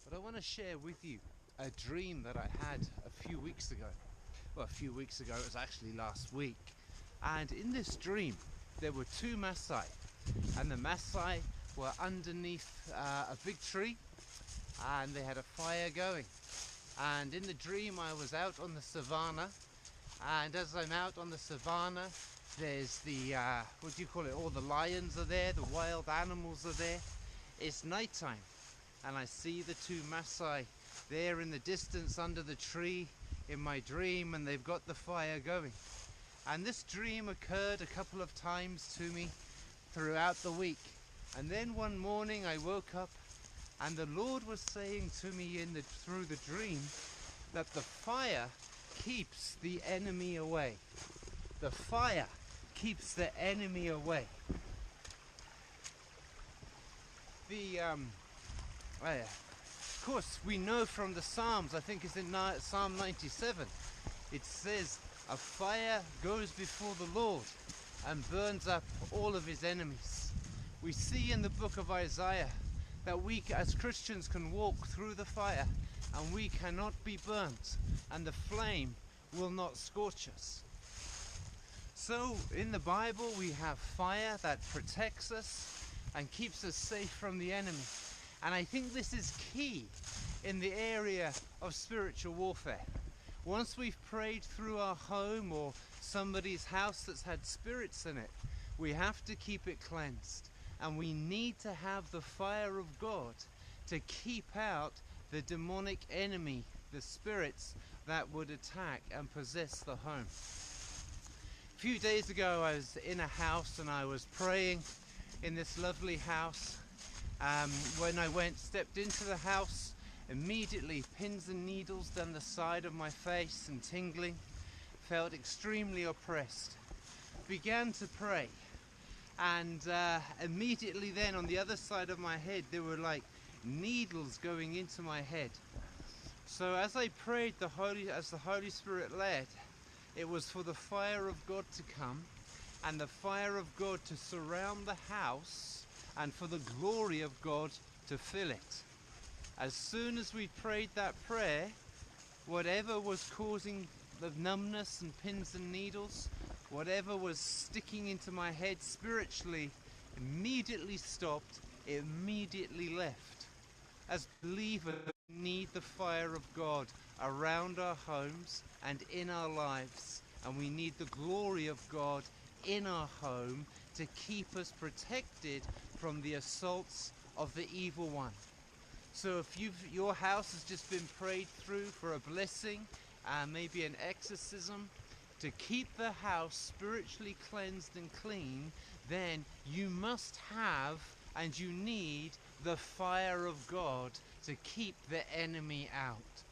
But I want to share with you a dream that I had a few weeks ago. Well, a few weeks ago, it was actually last week. And in this dream, there were two Maasai, and the Maasai were underneath a big tree, and they had a fire going. And in the dream, I was out on the savannah, and as I'm out on the savannah, there's the, what do you call it, all the lions are there, the wild animals are there. It's nighttime, and I see the two Maasai there in the distance under the tree in my dream, and they've got the fire going. And this dream occurred a couple of times to me throughout the week. And then one morning I woke up, and the Lord was saying to me through the dream that the fire keeps the enemy away. The fire keeps the enemy away. Of course, we know from the Psalms, I think it's in Psalm 97, it says, a fire goes before the Lord and burns up all of his enemies. We see in the book of Isaiah that we as Christians can walk through the fire and we cannot be burnt, and the flame will not scorch us. So in the Bible we have fire that protects us and keeps us safe from the enemy. And I think this is key in the area of spiritual warfare. Once we've prayed through our home or somebody's house that's had spirits in it, we have to keep it cleansed. And we need to have the fire of God to keep out the demonic enemy, the spirits that would attack and possess the home. A few days ago I was in a house and I was praying in this lovely house. When I stepped into the house, immediately pins and needles down the side of my face and tingling. Felt extremely oppressed. Began to pray, and immediately then on the other side of my head there were like needles going into my head. So as I prayed, as the Holy Spirit led, it was for the fire of God to come and the fire of God to surround the house and for the glory of God to fill it. As soon as we prayed that prayer, whatever was causing the numbness and pins and needles, whatever was sticking into my head spiritually, immediately stopped, it immediately left. As believers, we need the fire of God around our homes and in our lives, and we need the glory of God in our home to keep us protected from the assaults of the evil one. So if your house has just been prayed through for a blessing, maybe an exorcism, to keep the house spiritually cleansed and clean, then you must have and you need the fire of God to keep the enemy out.